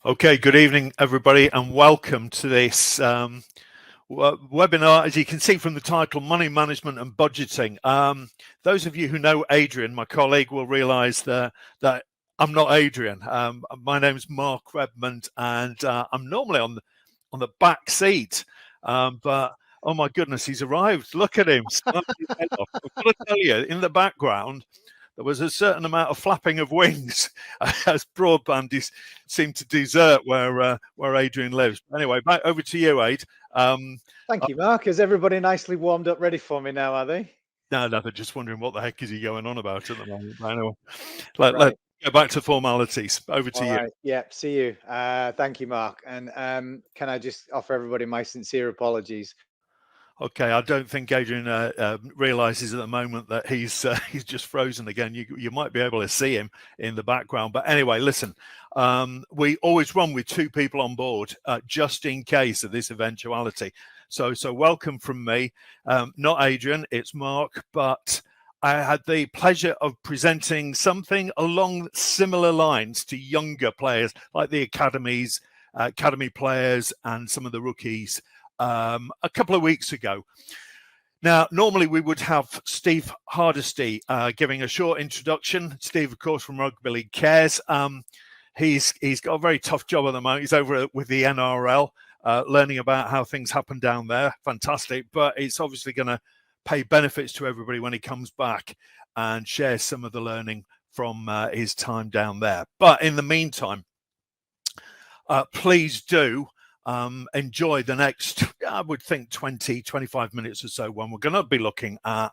Okay, good evening, everybody, and welcome to this webinar. As you can see from the title, Money Management and Budgeting. Those of you who know Adrian, my colleague, will realise that I'm not Adrian. My name is Mark Redmond, and I'm normally on the back seat. But oh my goodness, he's arrived! Look at him! I've got to tell you, in the background, there was a certain amount of flapping of wings as broadband seemed to desert where Adrian lives. Anyway, back over to you, Aid. Thank you, Mark. Is everybody nicely warmed up, ready for me now, are they? No, they're just wondering what the heck is he going on about at the moment. Anyway, let's go back to formalities. Over to you. Right. Yeah, see you. Thank you, Mark. And can I just offer everybody my sincere apologies? Okay, I don't think Adrian realizes at the moment that he's just frozen again. You might be able to see him in the background, but anyway, listen. We always run with two people on board just in case of this eventuality. So welcome from me, not Adrian, it's Mark, but I had the pleasure of presenting something along similar lines to younger players, like the academy players and some of the rookies. A couple of weeks ago. Now, normally we would have Steve Hardesty giving a short introduction. Steve, of course, from Rugby League Cares. He's got a very tough job at the moment. He's over with the NRL, learning about how things happen down there. Fantastic, but it's obviously going to pay benefits to everybody when he comes back and shares some of the learning from his time down there. But in the meantime, please do enjoy the next, I would think, 20-25 minutes or so, when we're going to be looking at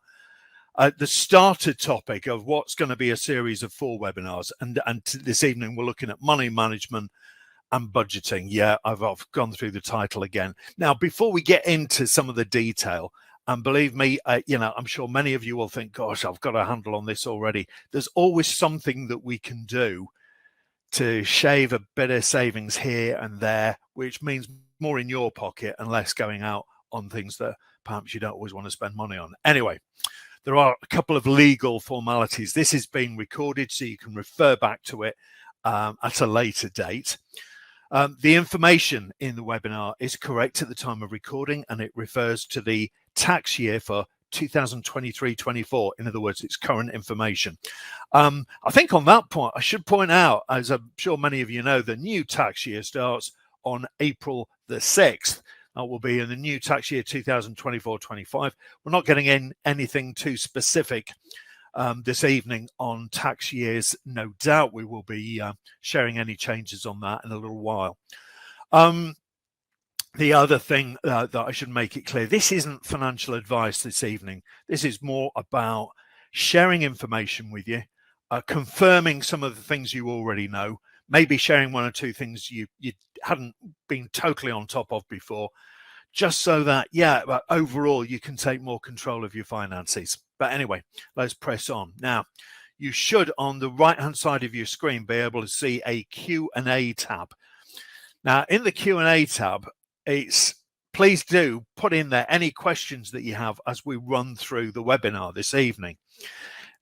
the starter topic of what's going to be a series of 4 webinars. And this evening, we're looking at money management and budgeting. Yeah, I've gone through the title again. Now, before we get into some of the detail, and believe me, I'm sure many of you will think, gosh, I've got a handle on this already. There's always something that we can do to shave a bit of savings here and there, which means more in your pocket and less going out on things that perhaps you don't always want to spend money on. Anyway, there are a couple of legal formalities. This is being recorded, so you can refer back to it at a later date. The information in the webinar is correct at the time of recording, and it refers to the tax year for 2023-24. In other words, it's current information. I think on that point, I should point out, as I'm sure many of you know, the new tax year starts on April the 6th. That will be in the new tax year 2024-25. We're not getting in anything too specific this evening on tax years. No doubt we will be sharing any changes on that in a little while. The other thing that I should make it clear, this isn't financial advice this evening. This is more about sharing information with you, confirming some of the things you already know, maybe sharing one or two things you hadn't been totally on top of before, just so that, overall you can take more control of your finances. But anyway, let's press on. Now, you should, on the right-hand side of your screen, be able to see a Q&A tab. Now, in the Q&A tab, please do put in there any questions that you have as we run through the webinar this evening.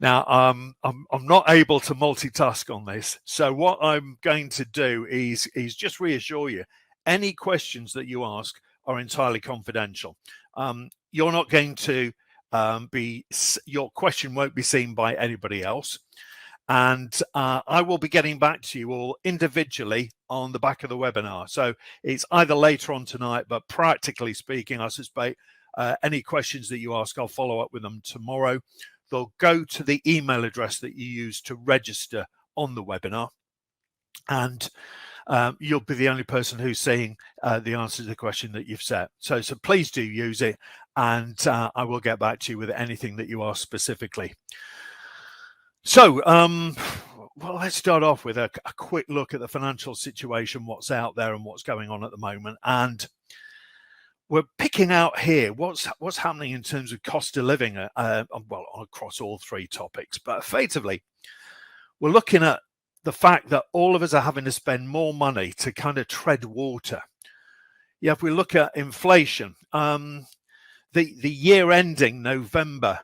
Now, I'm not able to multitask on this, so what I'm going to do is just reassure you, any questions that you ask are entirely confidential. You're not going to your question won't be seen by anybody else. And I will be getting back to you all individually on the back of the webinar. So it's either later on tonight, but practically speaking, I suspect any questions that you ask, I'll follow up with them tomorrow. They'll go to the email address that you use to register on the webinar. And you'll be the only person who's seeing the answer to the question that you've set. So please do use it, and I will get back to you with anything that you ask specifically. So, well, let's start off with a quick look at the financial situation, what's out there and what's going on at the moment. And we're picking out here what's happening in terms of cost of living, well, across all 3 topics. But effectively, we're looking at the fact that all of us are having to spend more money to kind of tread water. Yeah, if we look at inflation, the year ending November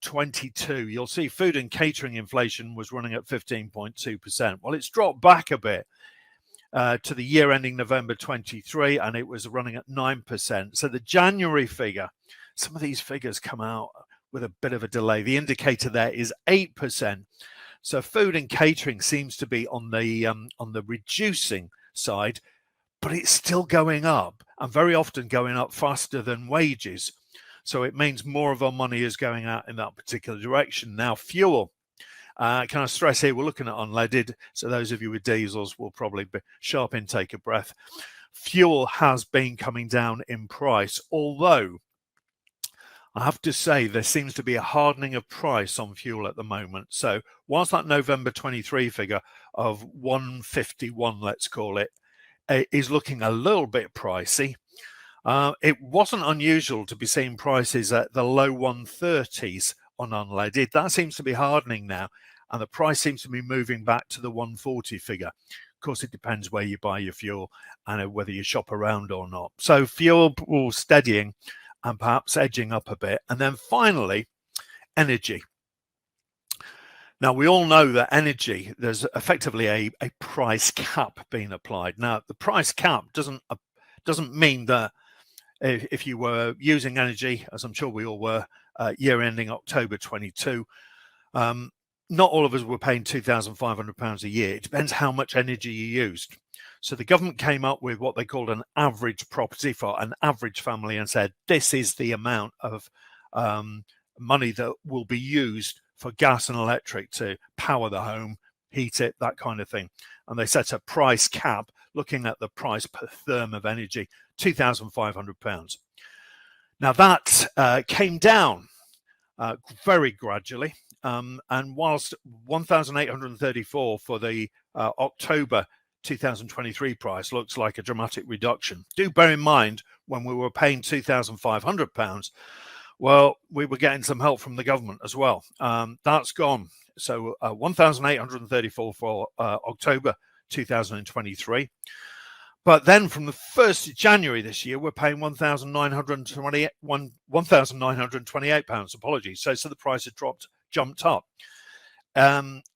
22, you'll see food and catering inflation was running at 15.2%. Well, it's dropped back a bit. to the year ending November 23, and it was running at 9%. So the January figure, some of these figures come out with a bit of a delay. The indicator there is 8%. So food and catering seems to be on the reducing side, but it's still going up, and very often going up faster than wages. So it means more of our money is going out in that particular direction. Now, fuel. Can I stress here, we're looking at unleaded, so those of you with diesels will probably be sharp intake of breath. Fuel has been coming down in price, although I have to say there seems to be a hardening of price on fuel at the moment. So whilst that November 23 figure of 151, let's call it, is looking a little bit pricey, it wasn't unusual to be seeing prices at the low 130s on unleaded. That seems to be hardening now, and the price seems to be moving back to the 140 figure. Of course, it depends where you buy your fuel and whether you shop around or not. So fuel steadying and perhaps edging up a bit. And then finally, energy. Now, we all know that energy, there's effectively a price cap being applied. Now, the price cap doesn't mean that if you were using energy, as I'm sure we all were, year ending October 22, not all of us were paying £2,500 a year. It depends how much energy you used. So the government came up with what they called an average property for an average family and said, this is the amount of money that will be used for gas and electric to power the home, heat it, that kind of thing. And they set a price cap looking at the price per therm of energy, £2,500. Now that came down very gradually, and whilst 1,834 for the October 2023 price looks like a dramatic reduction, do bear in mind when we were paying £2,500, well, we were getting some help from the government as well. That's gone. So 1,834 for October 2023. But then from the 1st of January this year, we're paying £1,928. Apologies. So the price has jumped up.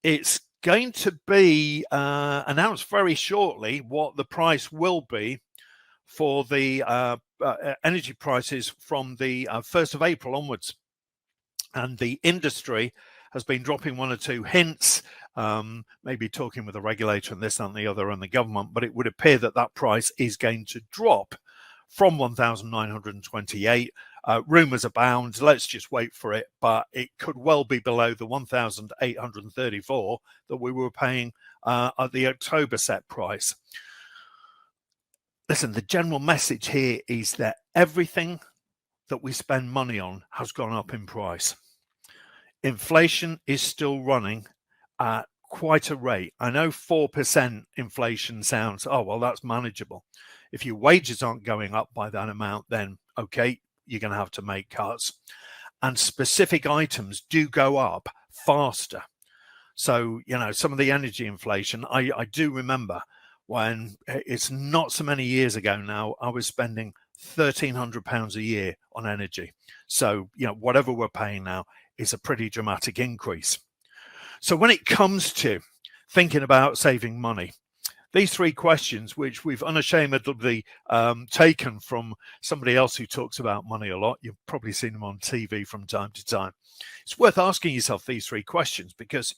It's going to be announced very shortly what the price will be for the energy prices from the 1st of April onwards. And the industry has been dropping one or two hints, maybe talking with the regulator and this and the other and the government, but it would appear that that price is going to drop from 1,928. Rumours abound. Let's just wait for it, but it could well be below the 1,834 that we were paying at the October set price. Listen, the general message here is that everything that we spend money on has gone up in price. Inflation is still running at quite a rate. I know 4% inflation sounds, oh, well, that's manageable. If your wages aren't going up by that amount, then okay, you're going to have to make cuts. And specific items do go up faster. So, you know, some of the energy inflation, I do remember when it's not so many years ago now, I was spending £1,300 a year on energy. So, you know, whatever we're paying now is a pretty dramatic increase. So when it comes to thinking about saving money, these three questions, which we've unashamedly taken from somebody else who talks about money a lot, you've probably seen them on TV from time to time. It's worth asking yourself these three questions, because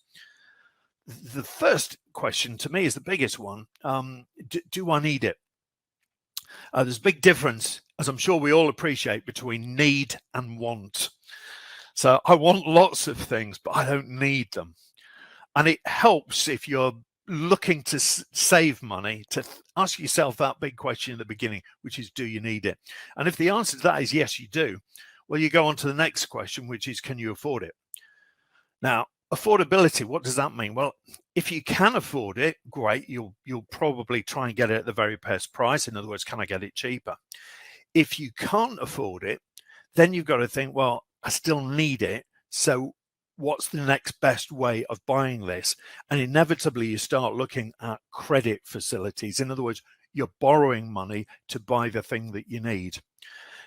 the first question to me is the biggest one. Do I need it? There's a big difference, as I'm sure we all appreciate, between need and want. So I want lots of things, but I don't need them. And it helps if you're looking to save money to ask yourself that big question at the beginning, which is, do you need it? And if the answer to that is yes, you do, well, you go on to the next question, which is, can you afford it? Now, affordability, what does that mean? Well, if you can afford it, great. You'll probably try and get it at the very best price. In other words, can I get it cheaper? If you can't afford it, then you've got to think, well, I still need it. So what's the next best way of buying this? And inevitably, you start looking at credit facilities. In other words, you're borrowing money to buy the thing that you need.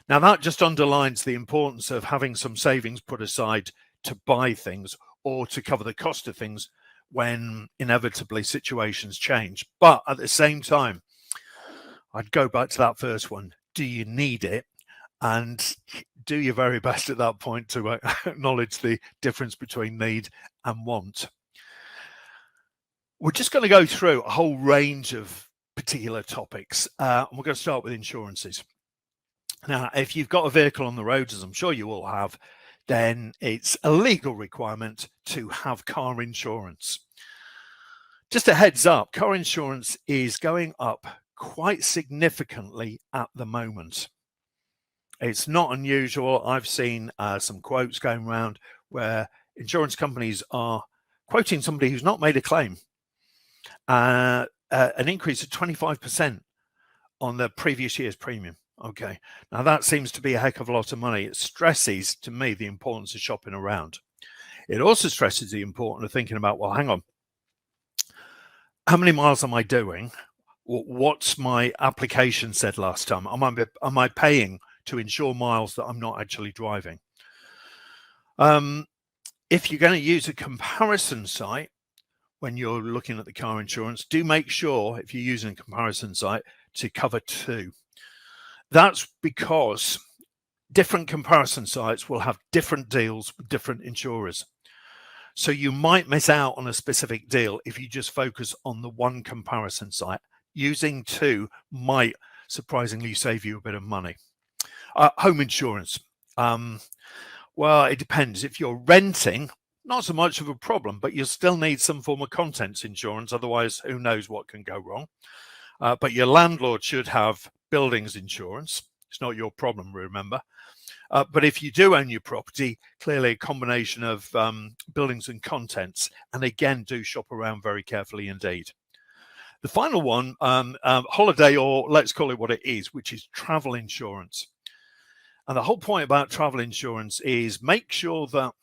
Now, that just underlines the importance of having some savings put aside to buy things or to cover the cost of things when inevitably situations change. But at the same time, I'd go back to that first one. Do you need it? And do your very best at that point to acknowledge the difference between need and want. We're just going to go through a whole range of particular topics. And we're going to start with insurances. Now, if you've got a vehicle on the road, as I'm sure you all have, then it's a legal requirement to have car insurance. Just a heads up, car insurance is going up quite significantly at the moment. It's not unusual. I've seen some quotes going around where insurance companies are quoting somebody who's not made a claim an increase of 25% on the previous year's premium. Okay, now that seems to be a heck of a lot of money. It stresses to me the importance of shopping around. It also stresses the importance of thinking about, well, hang on, how many miles am I doing? What's my application said last time? Am I paying to insure miles that I'm not actually driving? If you're going to use a comparison site when you're looking at the car insurance, do make sure, if you're using a comparison site, to cover two. That's because different comparison sites will have different deals with different insurers. So you might miss out on a specific deal if you just focus on the one comparison site. Using two might surprisingly save you a bit of money. Home insurance. Well, it depends. If you're renting, not so much of a problem, but you'll still need some form of contents insurance. Otherwise, who knows what can go wrong. But your landlord should have buildings insurance. It's not your problem, remember. But if you do own your property, clearly a combination of buildings and contents. And again, do shop around very carefully indeed. The final one, holiday, or let's call it what it is, which is travel insurance. And the whole point about travel insurance is make sure that,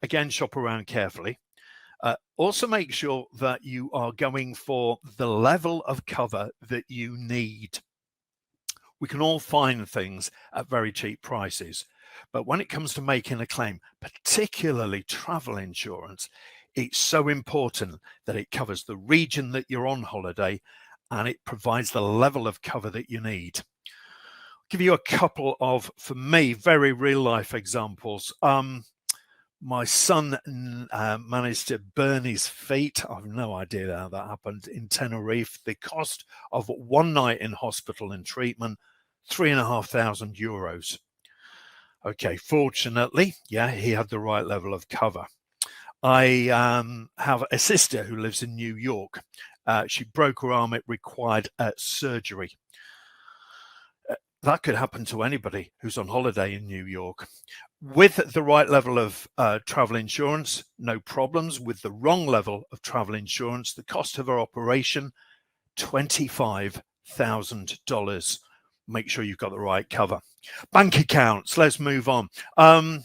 again, shop around carefully. Also make sure that you are going for the level of cover that you need. We can all find things at very cheap prices, but when it comes to making a claim, particularly travel insurance, it's so important that it covers the region that you're on holiday and it provides the level of cover that you need. I'll give you a couple of, for me, very real life examples. My son managed to burn his feet. I've no idea how that happened in Tenerife. The cost of one night in hospital and treatment, €3,500. Okay, fortunately, he had the right level of cover. I have a sister who lives in New York. She broke her arm. It required surgery. That could happen to anybody who's on holiday in New York. With the right level of travel insurance, no problems. With the wrong level of travel insurance, the cost of her operation, $25,000. Make sure you've got the right cover. Bank accounts, let's move on. I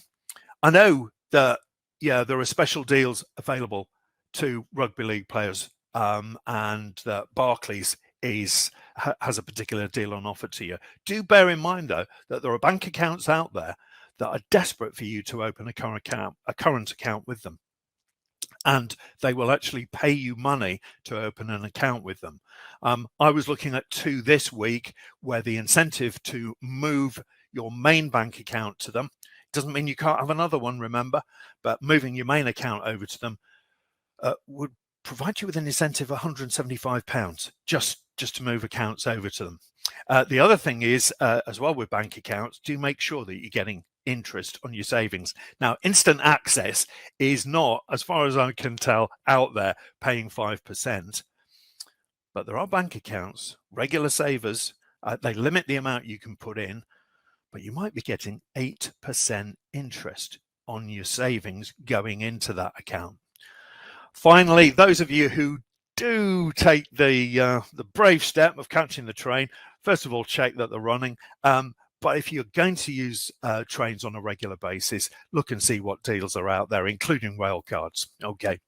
know that, there are special deals available to rugby league players, and that Barclays has a particular deal on offer to you. Do bear in mind, though, that there are bank accounts out there that are desperate for you to open a current account with them. And they will actually pay you money to open an account with them. I was looking at two this week where the incentive to move your main bank account to them doesn't mean you can't have another one, remember, but moving your main account over to them would provide you with an incentive of £175 just to move accounts over to them. The other thing is, as well with bank accounts, do make sure that you're getting interest on your savings. Now, instant access is not, as far as I can tell, out there paying 5%, but there are bank accounts, regular savers, they limit the amount you can put in, but you might be getting 8% interest on your savings going into that account. Finally, those of you who do take the brave step of catching the train, first of all, check that they're running. But if you're going to use trains on a regular basis, look and see what deals are out there, including rail cards. Okay.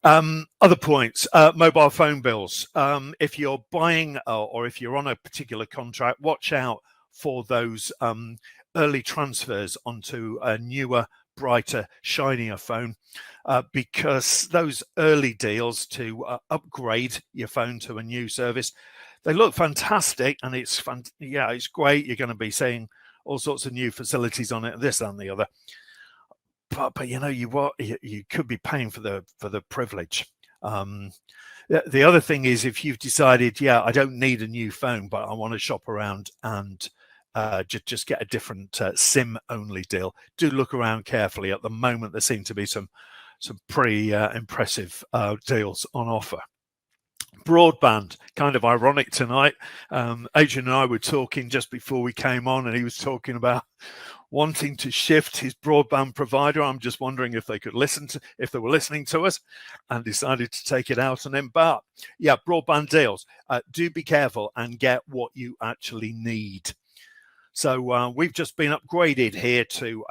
Other points, mobile phone bills. If you're buying or if you're on a particular contract, watch out for those early transfers onto a newer brighter, shinier phone, because those early deals to upgrade your phone to a new service, they look fantastic, and it's fun. Yeah, it's great. You're going to be seeing all sorts of new facilities on it, this and the other. But you know, you could be paying for the privilege. The other thing is, if you've decided, yeah, I don't need a new phone, but I want to shop around and just get a different SIM only deal, do look around carefully. At the moment, there seem to be some pretty impressive deals on offer. Broadband, kind of ironic tonight. Adrian and I were talking just before we came on, and he was talking about wanting to shift his broadband provider. I'm just wondering if they could if they were listening to us, and decided to take it out on him. But yeah, broadband deals. Do be careful and get what you actually need. So we've just been upgraded here to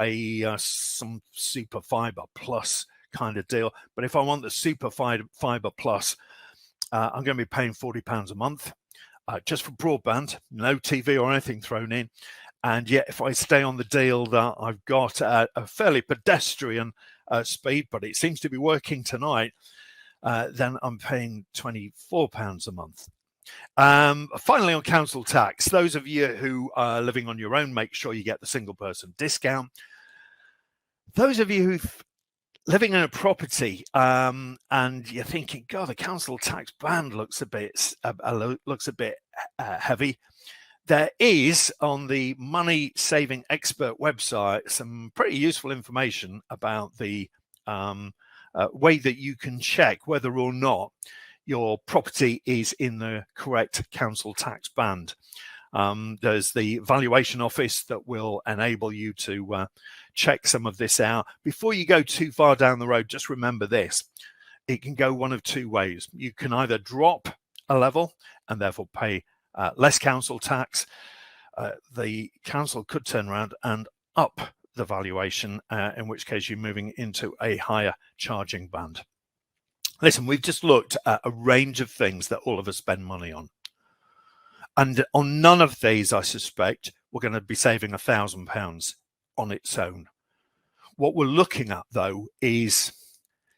some Super Fiber Plus kind of deal. But if I want the Super Fiber Plus, I'm going to be paying £40 a month just for broadband, no TV or anything thrown in. And yet, if I stay on the deal that I've got at a fairly pedestrian speed, but it seems to be working tonight, then I'm paying £24 a month. Finally, on council tax, those of you who are living on your own, make sure you get the single person discount. Those of you who living in a property and you're thinking, God, the council tax band looks a bit heavy. There is, on the Money Saving Expert website, some pretty useful information about the way that you can check whether or not your property is in the correct council tax band. There's the valuation office that will enable you to check some of this out. Before you go too far down the road, just remember this. It can go one of two ways. You can either drop a level and therefore pay less council tax. The council could turn around and up the valuation, in which case you're moving into a higher charging band. Listen, we've just looked at a range of things that all of us spend money on. And on none of these, I suspect, we're going to be saving £1,000 on its own. What we're looking at, though, is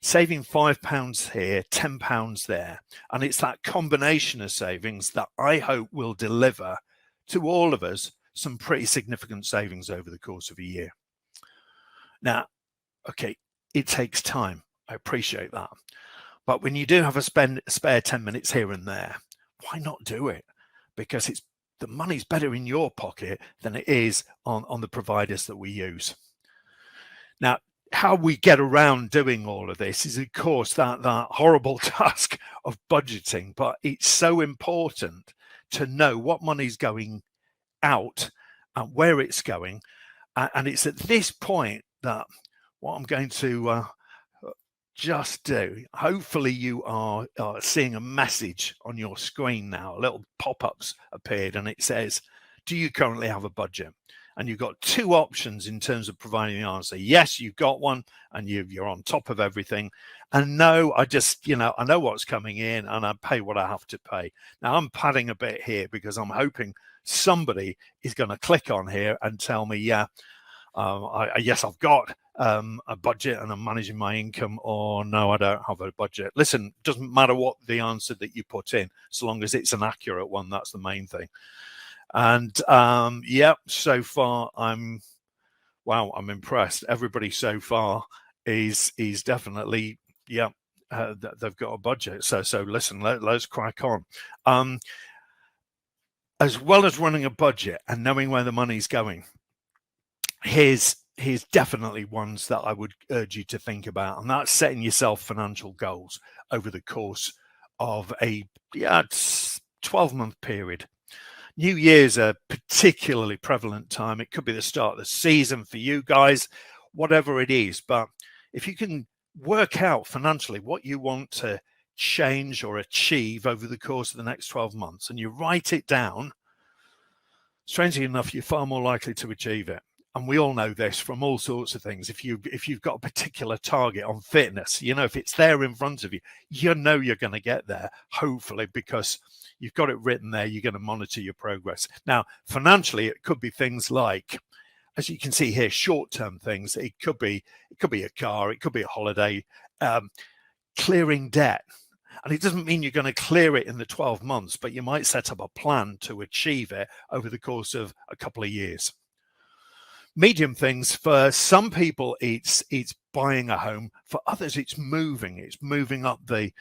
saving £5 here, £10 there. And it's that combination of savings that I hope will deliver to all of us some pretty significant savings over the course of a year. Now, okay, it takes time. I appreciate that. But when you do have a spare 10 minutes here and there, why not do it? Because the money's better in your pocket than it is on the providers that we use. Now, how we get around doing all of this is, of course, that horrible task of budgeting. But it's so important to know what money's going out and where it's going. And it's at this point that what I'm going to just do, hopefully you are seeing a message on your screen now. Little pop-ups appeared and it says, do you currently have a budget? And you've got two options in terms of providing the answer. Yes, you've got one and you're on top of everything. And no, I just, I know what's coming in and I pay what I have to pay. Now I'm padding a bit here because I'm hoping somebody is going to click on here and tell me, yes, I've got a budget and I'm managing my income, or no, I don't have a budget. Listen, it doesn't matter what the answer that you put in, so long as it's an accurate one. That's the main thing. And so far I'm impressed. Everybody so far is definitely they've got a budget. So listen, let's crack on. As well as running a budget and knowing where the money's going, here's definitely ones that I would urge you to think about, and that's setting yourself financial goals over the course of a 12-month period. New Year's a particularly prevalent time. It could be the start of the season for you guys, whatever it is. But if you can work out financially what you want to change or achieve over the course of the next 12 months, and you write it down, strangely enough, you're far more likely to achieve it. And we all know this from all sorts of things. If you've got a particular target on fitness, if it's there in front of you, you're going to get there, hopefully, because you've got it written there. You're going to monitor your progress. Now, financially, it could be things like as you can see here, short-term things. It could be a car, it could be a holiday, clearing debt. And it doesn't mean you're going to clear it in the 12 months, but you might set up a plan to achieve it over the course of a couple of years. Medium things, for some people, it's buying a home. For others, it's moving up the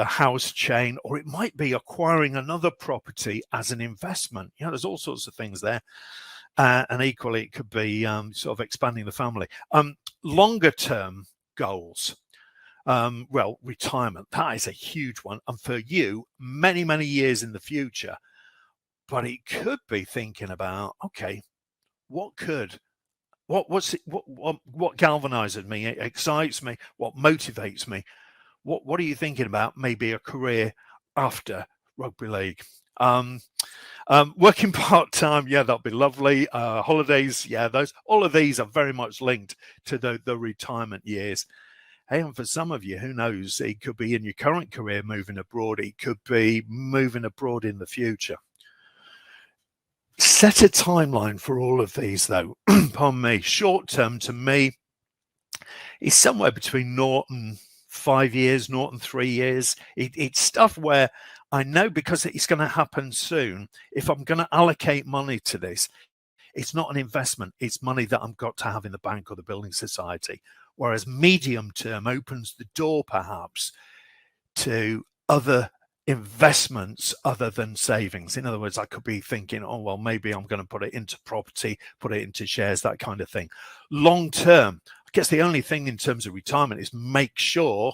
house chain, or it might be acquiring another property as an investment. There's all sorts of things there. And equally, it could be sort of expanding the family. Longer term goals. Well, retirement, that is a huge one. And for you, many, many years in the future. But it could be thinking about, okay, what galvanizes me, excites me, what motivates me? What are you thinking about? Maybe a career after rugby league. Working part-time, yeah, that'll be lovely. Holidays, yeah, all of these are very much linked to the retirement years. Hey, and for some of you, who knows, it could be in your current career moving abroad. It could be moving abroad in the future. Set a timeline for all of these, though. Pardon me. Short term to me is somewhere between 0 and 5 years, 0 and 3 years. It's stuff where I know, because it's going to happen soon, if I'm going to allocate money to this, it's not an investment. It's money that I've got to have in the bank or the building society. Whereas medium term opens the door perhaps to other investments other than savings. In other words, I could be thinking, oh, well, maybe I'm going to put it into property, put it into shares, that kind of thing. Long term, I guess the only thing in terms of retirement is make sure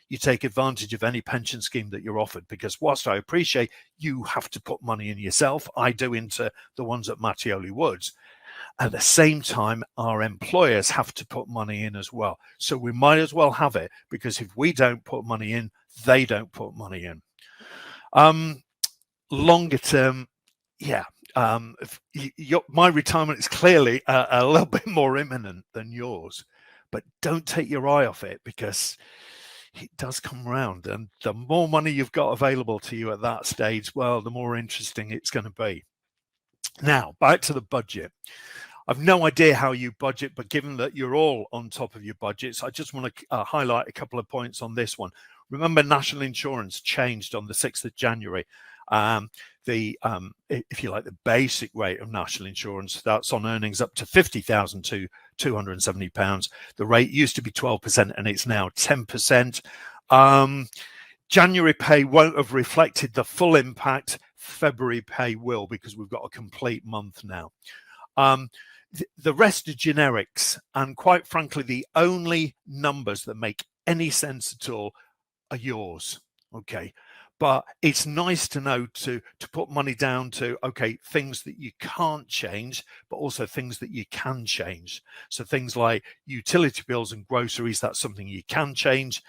you take advantage of any pension scheme that you're offered, because whilst I appreciate you have to put money in yourself, I do into the ones at Mattioli Woods. At the same time, our employers have to put money in as well. So we might as well have it, because if we don't put money in, they don't put money in. Longer term, yeah, my retirement is clearly a little bit more imminent than yours, but don't take your eye off it, because it does come around, and the more money you've got available to you at that stage, well, the more interesting it's going to be. Now, back to the budget. I've no idea how you budget, but given that you're all on top of your budgets, I just want to highlight a couple of points on this one. Remember, national insurance changed on the 6th of January. If you like, the basic rate of national insurance, that's on earnings up to £50,000 to £270. The rate used to be 12% and it's now 10%. January pay won't have reflected the full impact. February pay will, because we've got a complete month now. The rest are generics, and quite frankly, the only numbers that make any sense at all are yours. Okay, but it's nice to know to put money down to, okay, things that you can't change, but also things that you can change. So things like utility bills and groceries, that's something you can change.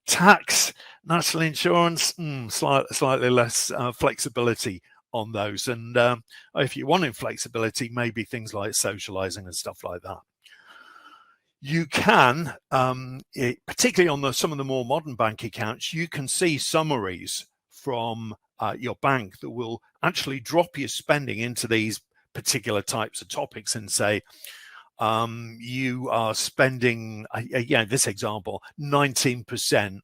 Tax, national insurance, slightly less flexibility on those. And if you wanted flexibility, maybe things like socializing and stuff like that. You can, particularly on some of the more modern bank accounts, you can see summaries from your bank that will actually drop your spending into these particular types of topics and say, you are spending, this example, 19%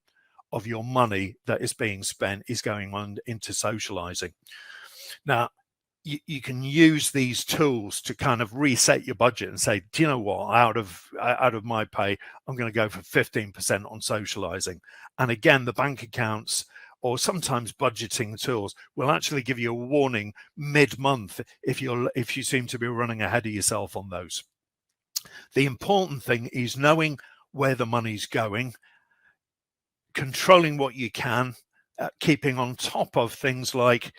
of your money that is being spent is going on into socializing. Now, you can use these tools to kind of reset your budget and say, do you know what, out of my pay, I'm going to go for 15% on socializing. And again, the bank accounts or sometimes budgeting tools will actually give you a warning mid-month if you seem to be running ahead of yourself on those. The important thing is knowing where the money's going, controlling what you can, keeping on top of things like,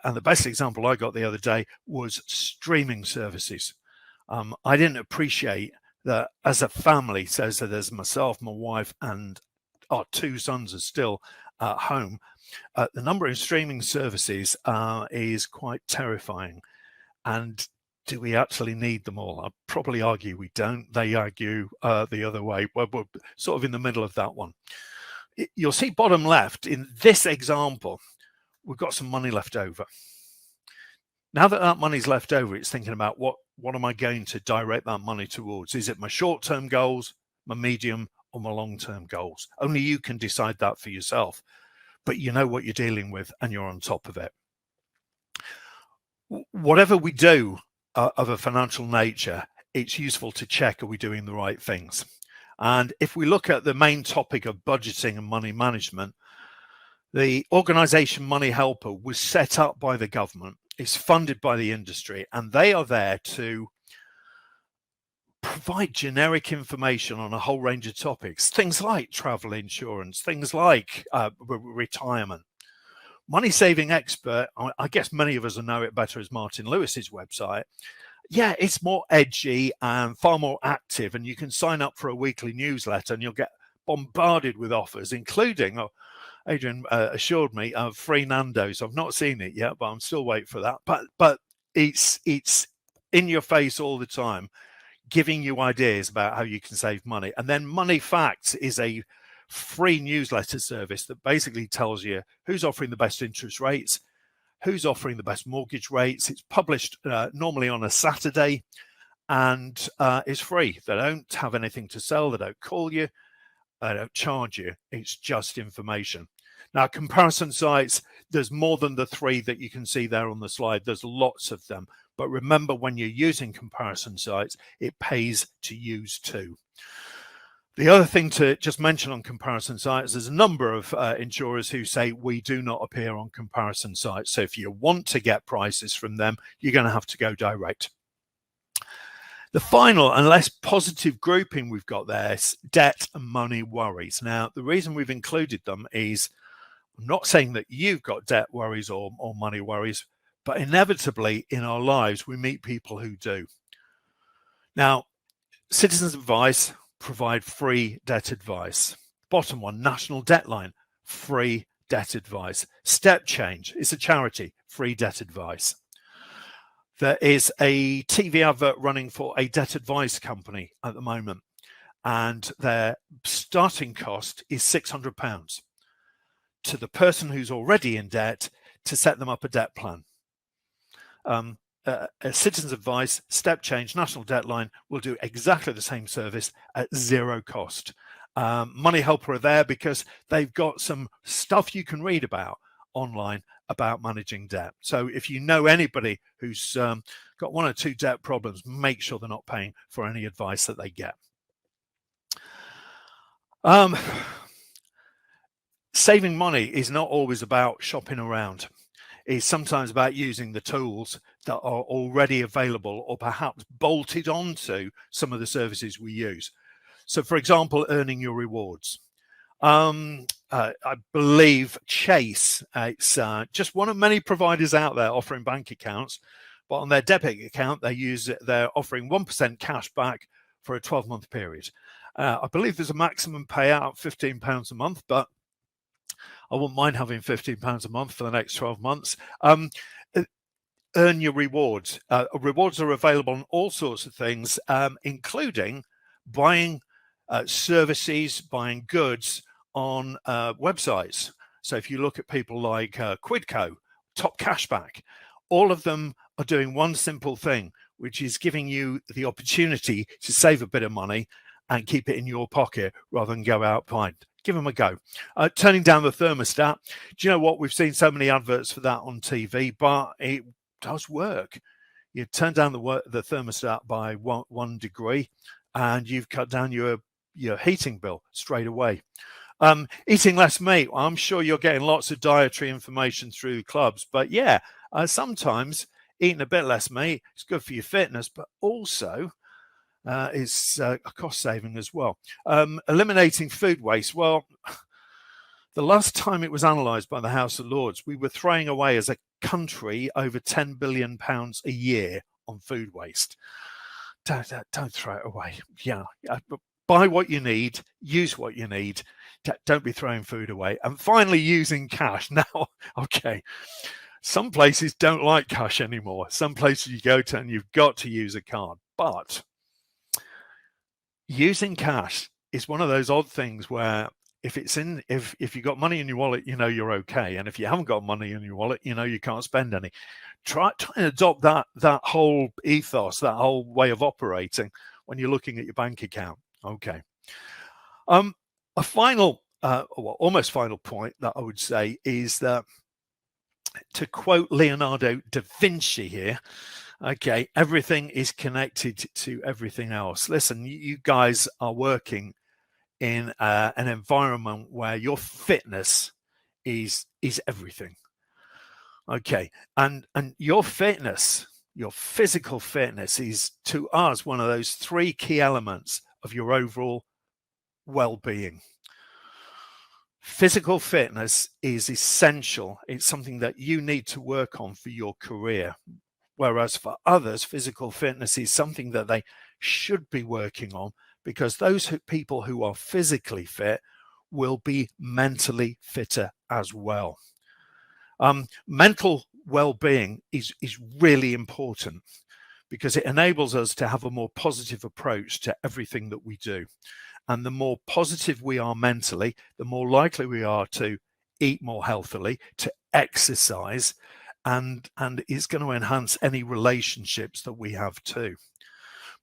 and the best example I got the other day was streaming services. I didn't appreciate that as a family, so there's myself, my wife, and our 2 sons are still at home. The number of streaming services is quite terrifying. And do we actually need them all? I'd probably argue we don't. They argue the other way. We're sort of in the middle of that one. You'll see bottom left in this example, we've got some money left over. Now that money's left over, it's thinking about what what am I going to direct that money towards? Is it my short-term goals, my medium, or my long-term goals? Only you can decide that for yourself, but you know what you're dealing with and you're on top of it. Whatever we do of a financial nature, it's useful to check, are we doing the right things? And if we look at the main topic of budgeting and money management, the organization Money Helper was set up by the government, is funded by the industry, and they are there to provide generic information on a whole range of topics, things like travel insurance, things like retirement. Money Saving Expert, I guess many of us know it better as Martin Lewis's website. Yeah, it's more edgy and far more active, and you can sign up for a weekly newsletter and you'll get bombarded with offers, including, Adrian assured me, of free Nando's. I've not seen it yet, but I'm still waiting for that. But it's in your face all the time, giving you ideas about how you can save money. And then Money Facts is a free newsletter service that basically tells you who's offering the best interest rates, who's offering the best mortgage rates. It's published normally on a Saturday, and it's free. They don't have anything to sell. They don't call you. They don't charge you. It's just information. Now, comparison sites, there's more than the 3 that you can see there on the slide. There's lots of them. But remember, when you're using comparison sites, it pays to use 2. The other thing to just mention on comparison sites, there's a number of insurers who say we do not appear on comparison sites. So if you want to get prices from them, you're going to have to go direct. The final and less positive grouping we've got there is debt and money worries. Now, the reason we've included them is, I'm not saying that you've got debt worries or money worries, but inevitably in our lives, we meet people who do. Now, Citizens Advice provide free debt advice. Bottom one, National Debt Line, free debt advice. Step Change is a charity, free debt advice. There is a TV advert running for a debt advice company at the moment, and their starting cost is £600 to the person who's already in debt to set them up a debt plan. Citizens Advice, Step Change, National Debt Line will do exactly the same service at 0 cost. Money Helper are there because they've got some stuff you can read about online about managing debt. So if you know anybody who's got 1 or 2 debt problems, make sure they're not paying for any advice that they get. Saving money is not always about shopping around. It's sometimes about using the tools that are already available or perhaps bolted onto some of the services we use. So, for example, earning your rewards. I believe Chase, it's just one of many providers out there offering bank accounts, but on their debit account, they're offering 1% cash back for a 12-month period. I believe there's a maximum payout of £15 a month, but I wouldn't mind having £15 a month for the next 12 months. Earn your rewards. Rewards are available on all sorts of things, including buying services, buying goods on websites. So if you look at people like Quidco, Top Cashback, all of them are doing one simple thing, which is giving you the opportunity to save a bit of money and keep it in your pocket rather than go out blind. Give them a go. Turning down the thermostat. Do you know what? We've seen so many adverts for that on TV, but it does work. You turn down the thermostat by one degree and you've cut down your heating bill straight away. Eating less meat. Well, I'm sure you're getting lots of dietary information through clubs, but yeah, sometimes eating a bit less meat is good for your fitness, but also is a cost saving as well. Eliminating food waste. Well, the last time it was analysed by the House of Lords, we were throwing away as a country over £10 billion a year on food waste. Don't throw it away. Yeah, buy what you need, use what you need. Don't be throwing food away. And finally, using cash. Now, okay, some places don't like cash anymore. Some places you go to and you've got to use a card. But using cash is one of those odd things where if you got money in your wallet, you know you're okay, and if you haven't got money in your wallet, you know you can't spend any. Try and adopt that whole ethos, that whole way of operating when you're looking at your bank account. Okay. A final, well, almost final point that I would say is that, to quote Leonardo da Vinci here, okay, everything is connected to everything else. Listen, you guys are working in an environment where your fitness is everything. Okay, and your fitness, your physical fitness, is to us one of those three key elements of your overall well-being. Physical fitness is essential. It's something that you need to work on for your career. Whereas for others, physical fitness is something that they should be working on, because those people who are physically fit will be mentally fitter as well. Mental well-being is really important because it enables us to have a more positive approach to everything that we do. And the more positive we are mentally, the more likely we are to eat more healthily, to exercise, and it's going to enhance any relationships that we have too.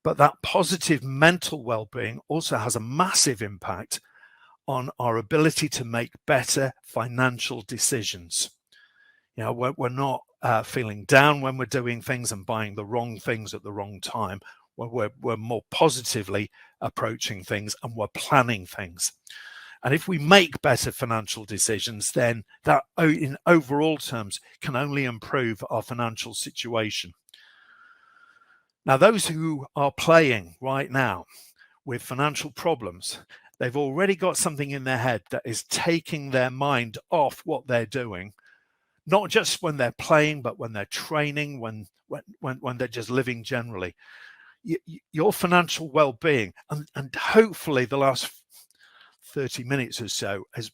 But that positive mental well-being also has a massive impact on our ability to make better financial decisions. You know, we're not feeling down when we're doing things and buying the wrong things at the wrong time. We're more positively approaching things and we're planning things. And if we make better financial decisions, then that in overall terms can only improve our financial situation. Now, those who are playing right now with financial problems, they've already got something in their head that is taking their mind off what they're doing, not just when they're playing, but when they're training, when they're just living generally. Your financial well-being, and hopefully the last 30 minutes or so has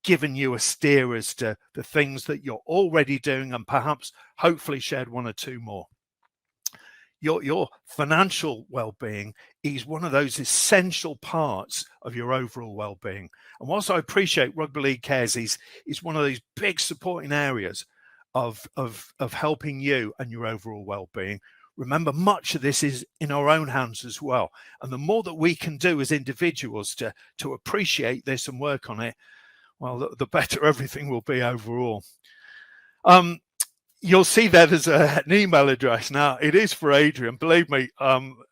given you a steer as to the things that you're already doing, and perhaps hopefully shared one or two more. Your financial well-being is one of those essential parts of your overall well-being. And whilst I appreciate Rugby League Cares is one of these big supporting areas of helping you and your overall well-being, remember, much of this is in our own hands as well. And the more that we can do as individuals to appreciate this and work on it, well, the better everything will be overall. You'll see that there's an email address. Now, it is for Adrian. Believe me,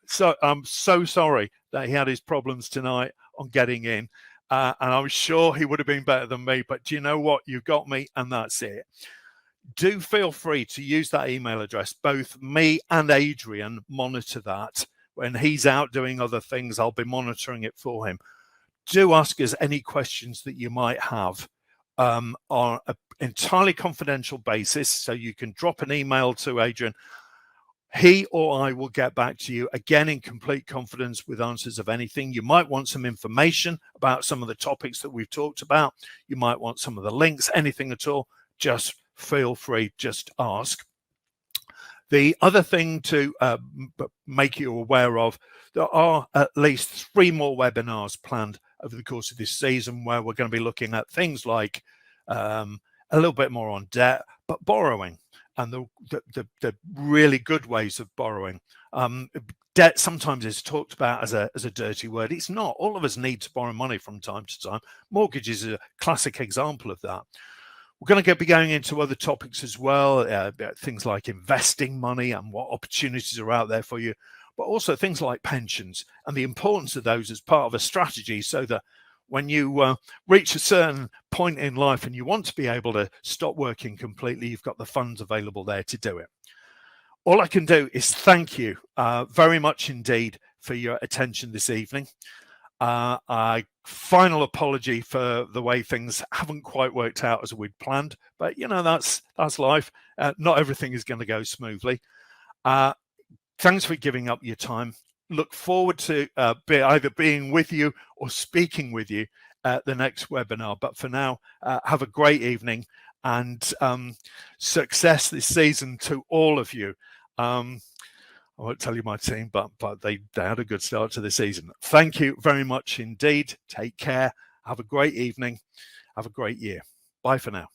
so I'm so sorry that he had his problems tonight on getting in. And I'm sure he would have been better than me. But do you know what? You got me, and that's it. Do feel free to use that email address. Both me and Adrian monitor that. When he's out doing other things, I'll be monitoring it for him. Do ask us any questions that you might have on an entirely confidential basis. So you can drop an email to Adrian. He or I will get back to you, again, in complete confidence with answers of anything. You might want some information about some of the topics that we've talked about. You might want some of the links, anything at all. Just feel free, just ask. The other thing to make you aware of, there are at least 3 more webinars planned over the course of this season where we're going to be looking at things like a little bit more on debt, but borrowing and the really good ways of borrowing. Debt sometimes is talked about as a dirty word. It's not. All of us need to borrow money from time to time. Mortgages is a classic example of that. We're going to be going into other topics as well, things like investing money and what opportunities are out there for you, but also things like pensions and the importance of those as part of a strategy, so that when you reach a certain point in life and you want to be able to stop working completely, you've got the funds available there to do it. All I can do is thank you very much indeed for your attention this evening. Final apology for the way things haven't quite worked out as we'd planned, but you know, that's life. Not everything is going to go smoothly. Thanks for giving up your time. Look forward to either being with you or speaking with you at the next webinar. But for now, have a great evening and success this season to all of you. I won't tell you my team, but they had a good start to the season. Thank you very much indeed. Take care Have a great evening. Have a great year. Bye for now.